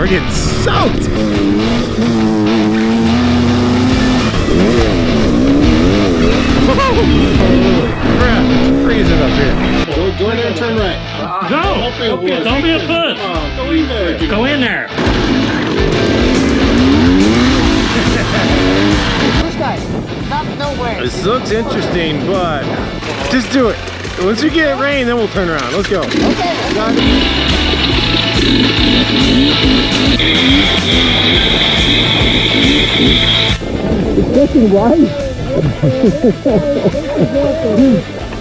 we're getting soaked. Holy crap, it's freezing up here. Go in there and turn right. Go! Okay, don't be a puss. Go in there. Push guys, stop nowhere. This looks interesting, but just do it. Once you get rain, then we'll turn around. Let's go. Okay. It's fucking white.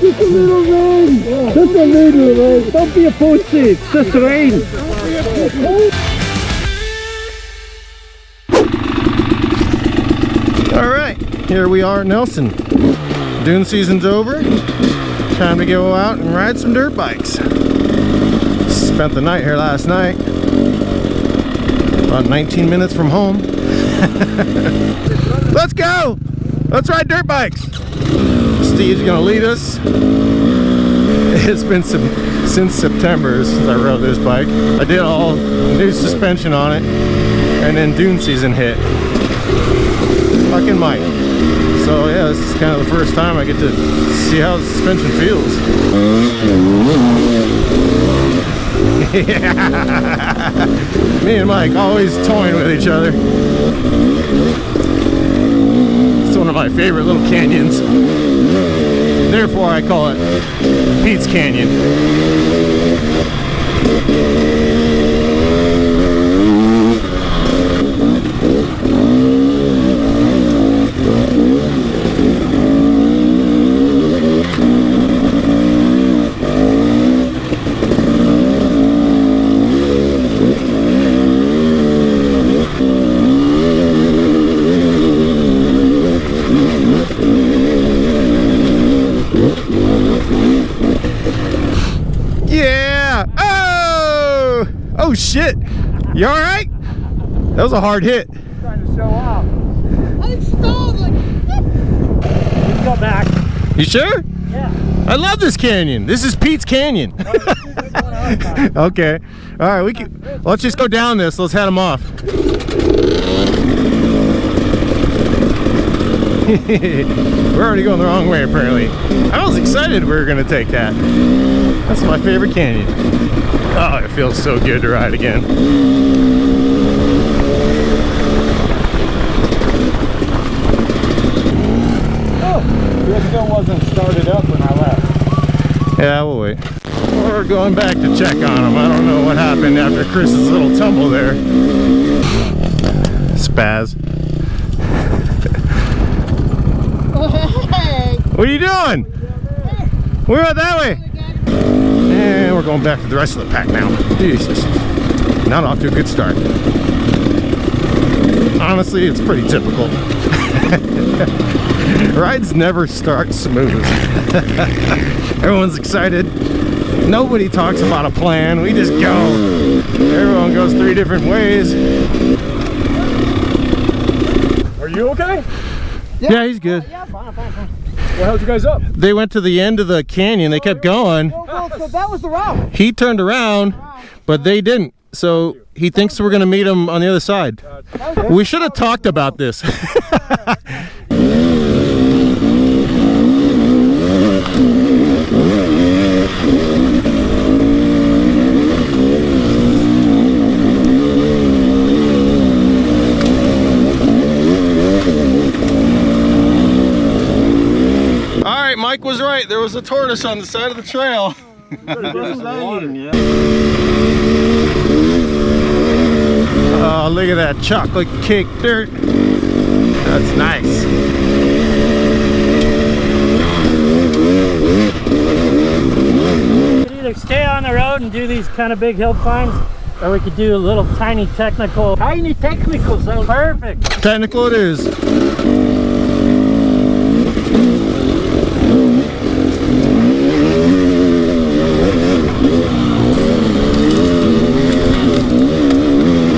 Just a little rain. Just a little rain. Don't be a pussy. It's just rain. All right, here we are at Nelson. Dune season's over. Time to go out and ride some dirt bikes. Spent the night here last night. About 19 minutes from home. Let's go! Let's ride dirt bikes! Steve's gonna lead us. It's been since September since I rode this bike. I did all new suspension on it, and then Dune season hit. Fucking Mike. So yeah, this is kind of the first time I get to see how the suspension feels. Yeah. Me and Mike always toying with each other. It's one of my favorite little canyons. Therefore I call it Pete's Canyon. Yeah! Oh! Oh shit! You alright? That was a hard hit. Trying to show off. I stalled like. Let's go back. You sure? Yeah. I love this canyon. This is Pete's Canyon. Okay. All right, we can. Let's just go down this. Let's head them off. We're already going the wrong way, apparently. I was excited we were going to take that. That's my favorite canyon. Oh, it feels so good to ride again. Oh, this still wasn't started up when I left. Yeah, we'll wait. We're going back to check on him. I don't know what happened after Chris's little tumble there. Spaz. Hey. What are you doing? We're out that way. And we're going back to the rest of the pack now. Jesus. Not off to a good start. Honestly, it's pretty typical. Rides never start smooth. Everyone's excited. Nobody talks about a plan. We just go. Everyone goes 3 different ways. Are you okay? Yeah, he's good. Yeah, fine. What held you guys up? They went to the end of the canyon. They kept going. Well, so that was the route. He turned around, but they didn't. So he thinks we're going to meet him on the other side. We should have talked about this. All right, Mike was right. There was a tortoise on the side of the trail. Oh, look at that chocolate cake dirt. That's nice. We could either stay on the road and do these kind of big hill climbs, or we could do a little tiny technical. Tiny technical zone. Perfect. Technical it is.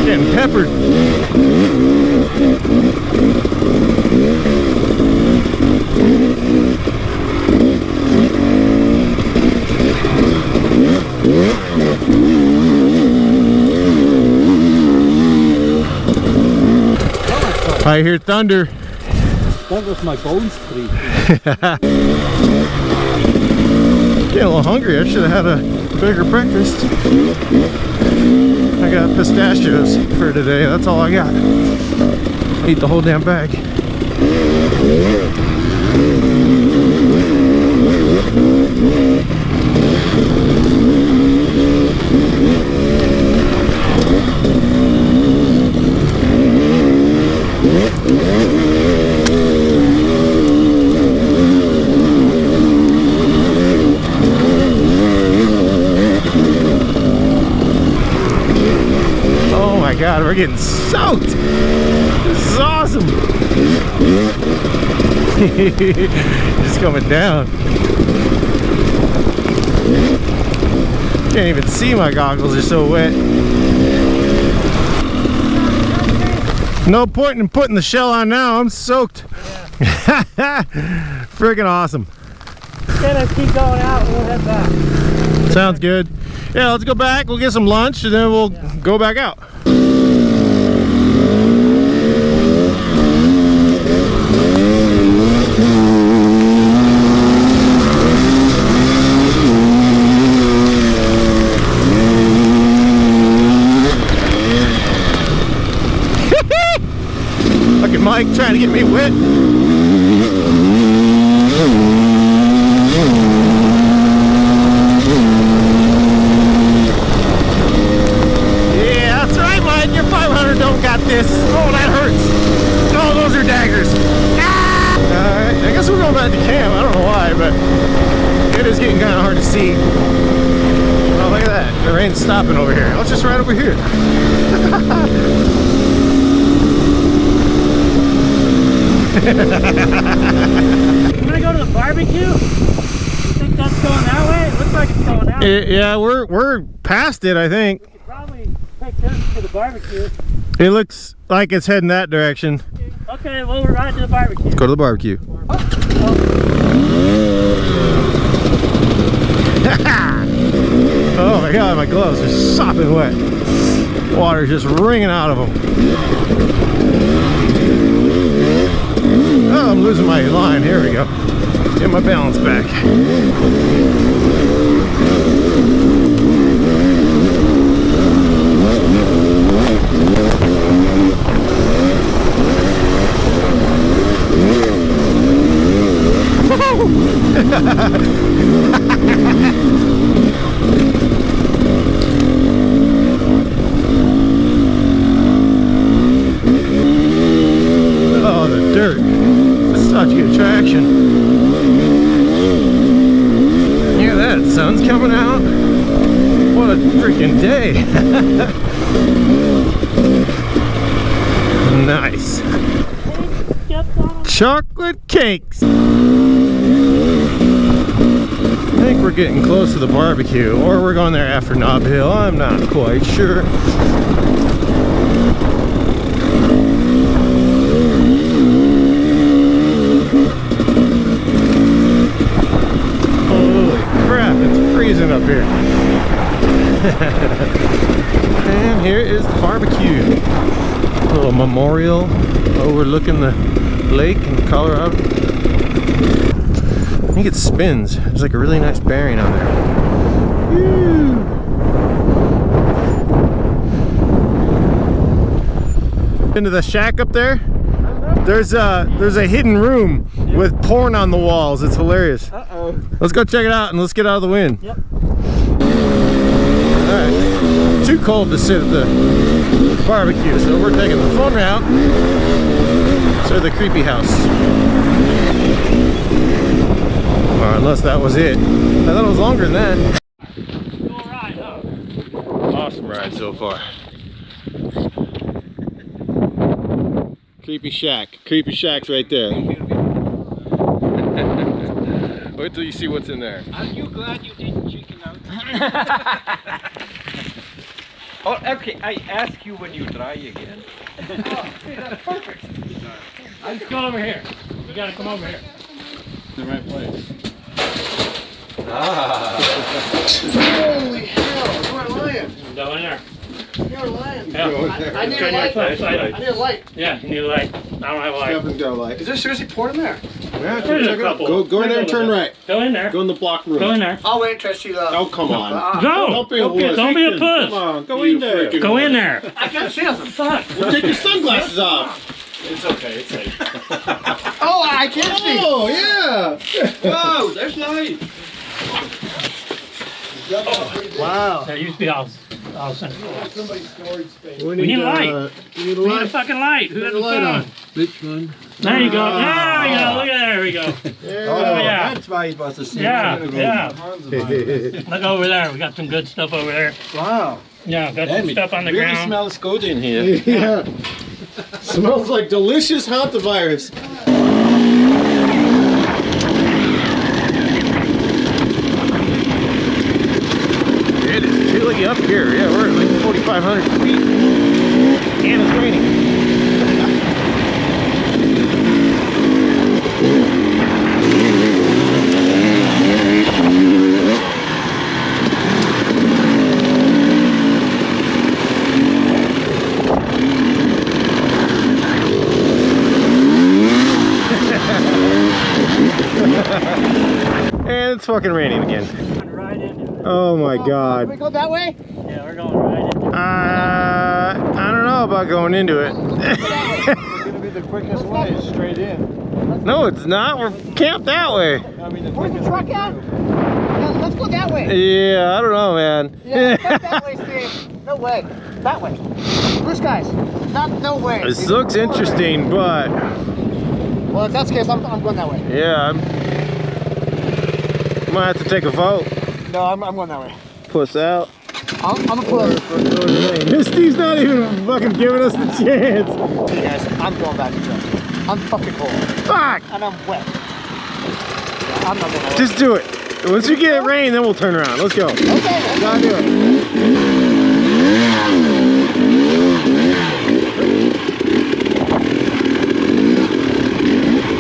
Getting peppered. I hear thunder. That was my bone streak. Getting a little hungry. I should have had a bigger breakfast. I got pistachios for today. That's all I got. Eat the whole damn bag. Oh my God, we're getting soaked. This is awesome. Just coming down. Can't even see, my goggles are so wet. No point in putting the shell on now. I'm soaked. Yeah. Freaking awesome. Gonna keep going out and we'll head back. Sounds good. Yeah, let's go back. We'll get some lunch and then we'll go back out. Look at Mike trying to get me wet. Yeah, that's right, Mike. Your 500 don't got this. Oh, that hurts. Oh, those are daggers. Ah! Alright, I guess we're going back to camp. I don't know why, but it is getting kind of hard to see. Oh, look at that. The rain's stopping over here. Let's just ride over here. I'm gonna go to the barbecue. You think that's going that way? It looks like it's going that way. Yeah, we're past it, I think. We could probably take this to the barbecue. It looks like it's heading that direction. Okay, well, we're riding to the barbecue. Let's go to the barbecue. Oh my God, my gloves are sopping wet. Water's just ringing out of them. Oh, I'm losing my line. Here we go. Get my balance back. Oh, the dirt. Such good traction. Hear that? Sun's coming out. What a freaking day. Nice. Chocolate cakes. I think we're getting close to the barbecue, or we're going there after Knob Hill. I'm not quite sure. Freezing up here. And here is the barbecue. A little memorial overlooking the lake in Colorado. I think it spins. There's like a really nice bearing on there. Woo. Into the shack up there? There's a hidden room with porn on the walls. It's hilarious. Uh-oh. Let's go check it out and let's get out of the wind. Yep. Alright. Too cold to sit at the barbecue, so we're taking the fun route to the creepy house. Or unless that was it. I thought it was longer than that. Cool ride, huh? Awesome ride so far. Creepy shack. Creepy shack's right there. Wait till you see what's in there. Are you glad you didn't chicken out? Oh, okay, I ask you when you try again. Oh, hey, that's perfect. Let's go over here. You gotta come over here. The right place. Ah. Holy hell, where am I lying? Go in there. You're lying. Yeah. I need a Turn your light. flashlight I on. need a light. Yeah, you need a light. I don't have a light. Kevin's got a light. Is there seriously porn in there? Yeah, There's check a it out. couple. Go in there and turn right. Go in there. Go in the block room. Go in there. I'll wait until I see the. Oh, come on. Go! Don't be a wuss. Don't be a Come puss. on, go in there. Go in there. I can't see nothing. Fuck. Well, take your sunglasses off. It's okay, it's safe. Oh, I can't see. Oh, yeah. Whoa, there's light. Wow. There used to be all central. We need a light. We need a We need a light. fucking light. Who has a light on. phone? Which one? There you go. There you go. Look at there. We go. Yeah. yeah. That's why he's supposed to see. Yeah. Look over there. We got some good stuff over there. Wow. Yeah, got some stuff on the really ground. smells good in here. Yeah. Smells like delicious hantavirus. It is chilly up here. Yeah, we're at like 4,500 feet. And it's raining. And it's fucking raining again. Right into it. Oh my Can god. we go that way? Yeah, we're going right into it. I don't know about going into it. It's gonna be the quickest way, straight in. No, it's not. We're camped that way. I mean, the Where's the quickest truck way at? through. Yeah, let's go that way. Yeah, I don't know, man. Yeah, let's go that way, Steve. No way. That way. Blue skies. No way. This looks interesting, but Well, if that's the case, I'm going that way. yeah, might have to take a vote. No, I'm going that way. Puss out. I'm gonna pull it. This Steve's not even fucking giving us the chance. Yes, I'm going back to the truck. I'm fucking cold. Fuck! And I'm wet. I'm not going that way. Just do it. Once you get rain, then we'll turn around. Let's go. Okay. Gotta do it.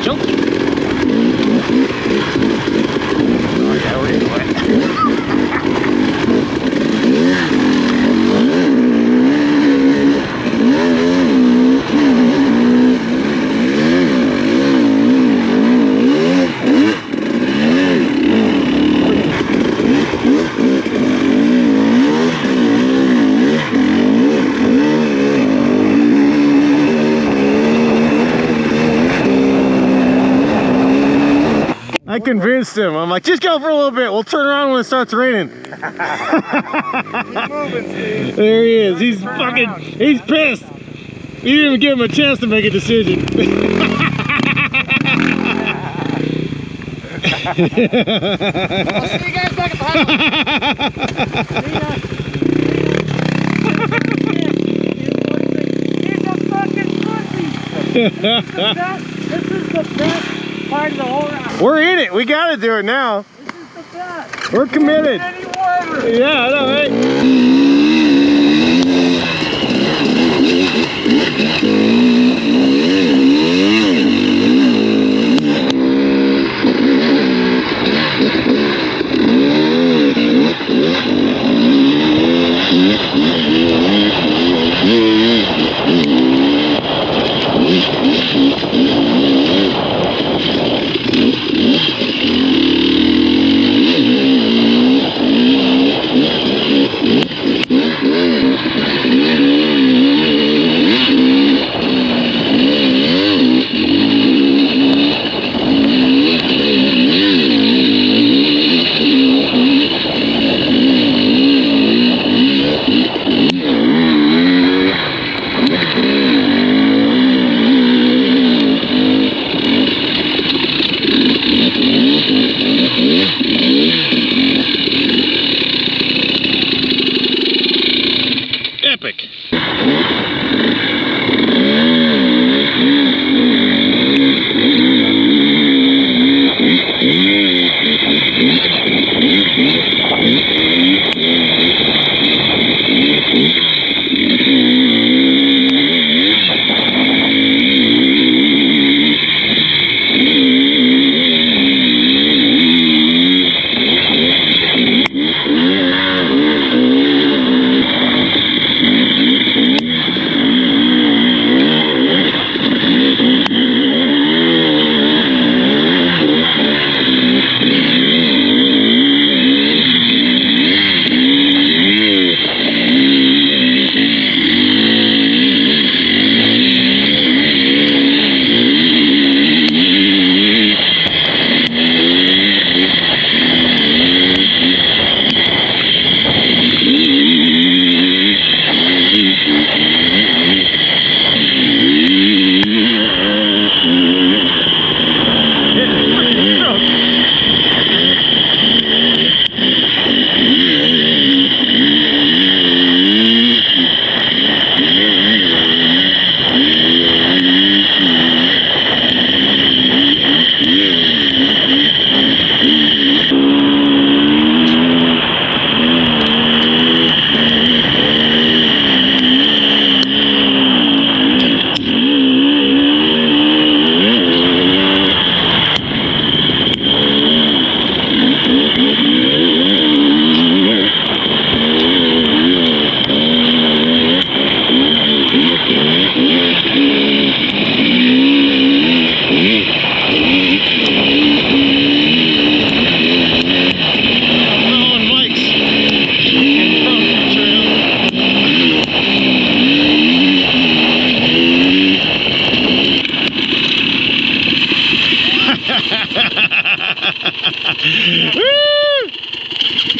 Chunky. Oh yeah, we're getting wet. I convinced him. I'm like, just go for a little bit. We'll turn around when it starts raining. There he is. He's fucking, he's pissed. You didn't even give him a chance to make a decision. I'll see you guys back at the house. He's a fucking pussy. This is the best part of the whole ride. We're in it. We got to do it now. This is the best. We're committed. Any water. Yeah, I know, right? Epic.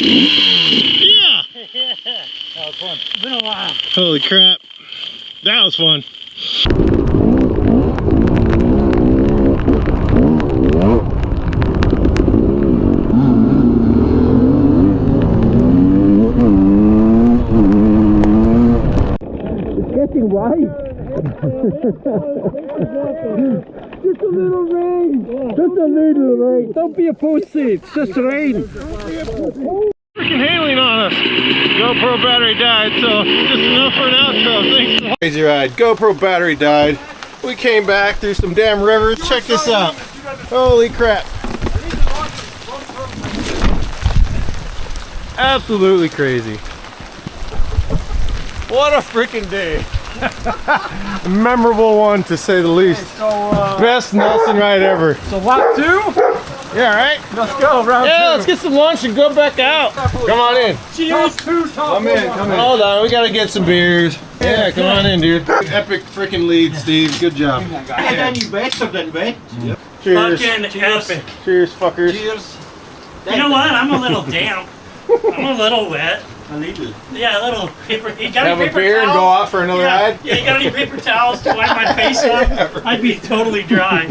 Yeah! That was fun. It's been a while. Holy crap. That was fun. It's getting wide. Just a little rain. Just a little rain. Don't be a pussy. It's just rain. Freaking hailing on us. GoPro battery died, so just enough for an outro. Thanks. Crazy ride. GoPro battery died. We came back through some damn rivers. Check this out. Holy crap. Absolutely crazy. What a freaking day. Memorable one, to say the least. So, Best Nelson ride ever. so lap 2? Yeah, right? Let's go, round 2. Yeah, let's get some lunch and go back out. Come on in. Cheers. Come in. Hold on, we gotta get some beers. Yeah, come on in, dude. Epic freaking lead, Steve. Good job. Any better than wet? Cheers. Fucking epic. Cheers, fuckers. Cheers. You know what? I'm a little damp. I'm a little wet. A little. Yeah, a little paper. You got Have any a paper beer and towels? go out for another Yeah, ride? yeah, you got any paper towels to wipe my face off? I'd be totally dry.